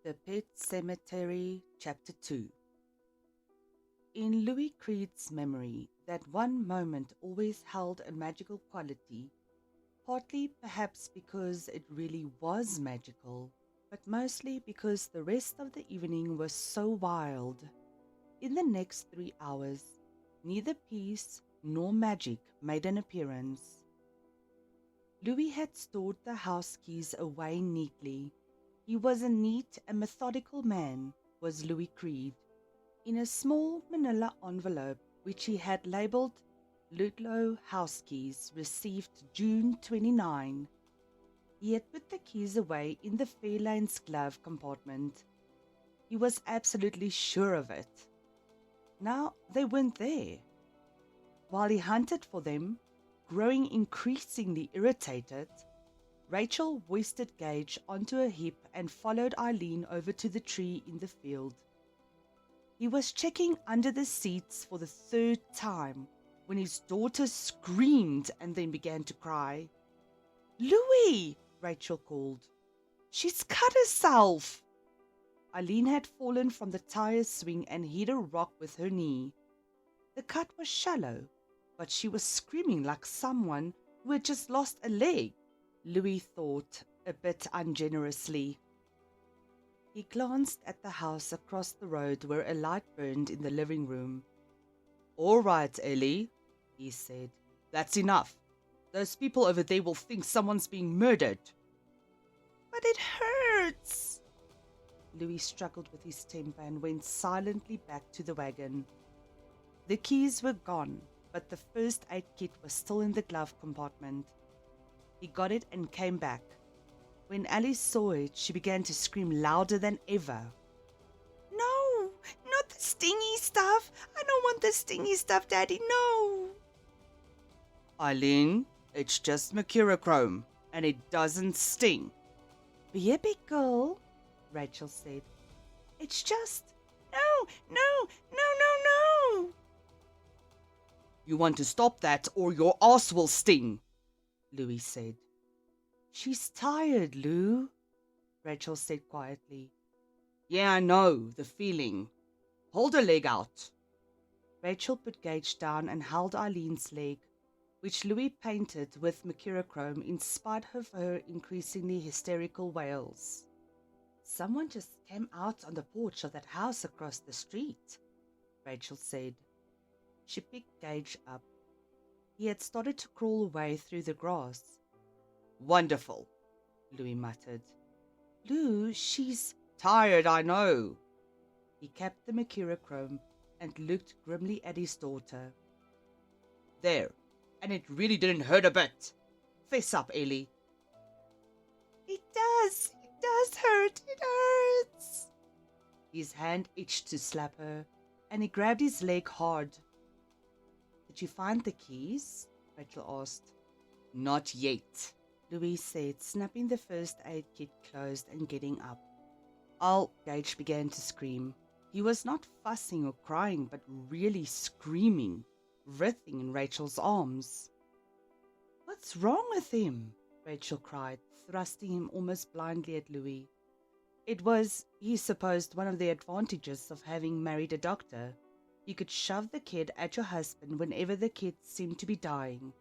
The Pet Sematary, Chapter 2. In Louis Creed's memory, that one moment always held a magical quality, partly perhaps because it really was magical, but mostly because the rest of the evening was so wild. In the next 3 hours, neither peace nor magic made an appearance. Louis had stored the house keys away neatly. He was a neat and methodical man, was Louis Creed. In a small manila envelope, which he had labelled Ludlow House Keys, received June 29. He had put the keys away in the Fairlane's glove compartment. He was absolutely sure of it. Now they weren't there. While he hunted for them, growing increasingly irritated, Rachel hoisted Gage onto a hip and followed Eileen over to the tree in the field. He was checking under the seats for the 3rd time when his daughter screamed and then began to cry. "Louis!" Rachel called. "She's cut herself!" Eileen had fallen from the tire swing and hit a rock with her knee. The cut was shallow, but she was screaming like someone who had just lost a leg. Louis thought, a bit ungenerously. He glanced at the house across the road where a light burned in the living room. "All right, Ellie," he said. "That's enough. Those people over there will think someone's being murdered." "But it hurts." Louis struggled with his temper and went silently back to the wagon. The keys were gone, but the first aid kit was still in the glove compartment. He got it and came back. When Alice saw it, she began to scream louder than ever. "No, not the stingy stuff. I don't want the stingy stuff, Daddy, no." "Eileen, it's just mercurochrome, and it doesn't sting." "Be a big girl," Rachel said. "It's just..." "No, no, no, no, no." "You want to stop that or your ass will sting," Louis said. "She's tired, Lou," Rachel said quietly. "Yeah, I know, the feeling. Hold her leg out." Rachel put Gage down and held Eileen's leg, which Louis painted with mercurochrome in spite of her increasingly hysterical wails. "Someone just came out on the porch of that house across the street," Rachel said. She picked Gage up. He had started to crawl away through the grass. "Wonderful," Louis muttered. "Lou, she's..." "Tired, I know." He capped the mercurochrome and looked grimly at his daughter. "There, and it really didn't hurt a bit. Fess up, Ellie." It does hurt, it hurts." His hand itched to slap her, and he grabbed his leg hard. "Did you find the keys?" Rachel asked. "Not yet," Louis said, snapping the first aid kit closed and getting up. Gage began to scream. He was not fussing or crying, but really screaming, writhing in Rachel's arms. "What's wrong with him?" Rachel cried, thrusting him almost blindly at Louis. It was, he supposed, one of the advantages of having married a doctor. You could shove the kid at your husband whenever the kid seemed to be dying.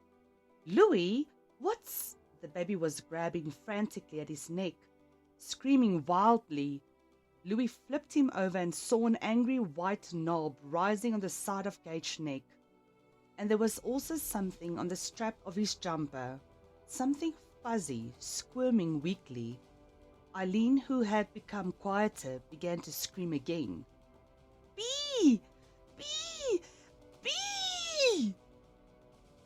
"Louis, what's..." The baby was grabbing frantically at his neck, screaming wildly. Louis flipped him over and saw an angry white knob rising on the side of Gage's neck. And there was also something on the strap of his jumper, something fuzzy, squirming weakly. Eileen, who had become quieter, began to scream again. "Bee! Bee! Bee!"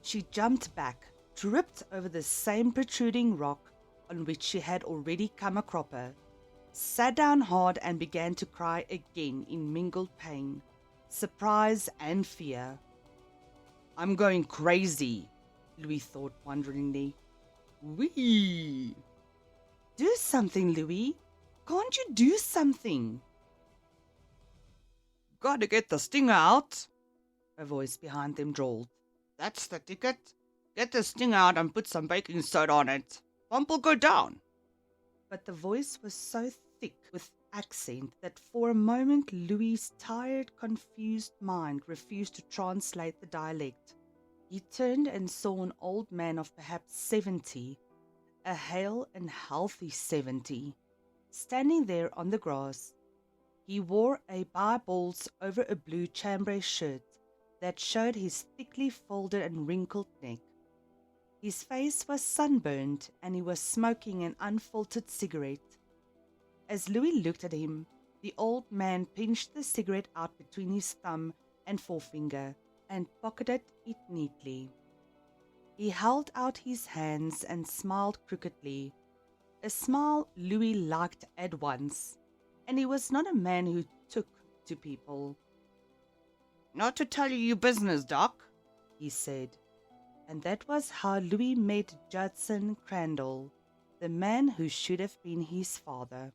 She jumped back, tripped over the same protruding rock on which she had already come a cropper, sat down hard and began to cry again in mingled pain, surprise and fear. "I'm going crazy," Louis thought wonderingly. "Wee!" "Do something, Louis. Can't you do something?" "Gotta get the stinger out," a voice behind them drawled. "That's the ticket. Get the stinger out and put some baking soda on it. Bump will go down." But the voice was so thick with accent that for a moment Louis's tired, confused mind refused to translate the dialect. He turned and saw an old man of perhaps 70, a hale and healthy 70, standing there on the grass. He wore a bye-balls over a blue chambray shirt that showed his thickly folded and wrinkled neck. His face was sunburned, and he was smoking an unfiltered cigarette. As Louis looked at him, the old man pinched the cigarette out between his thumb and forefinger and pocketed it neatly. He held out his hands and smiled crookedly, a smile Louis liked at once, and he was not a man who took to people. "Not to tell you your business, Doc," he said, and that was how Louis met Judson Crandall, the man who should have been his father.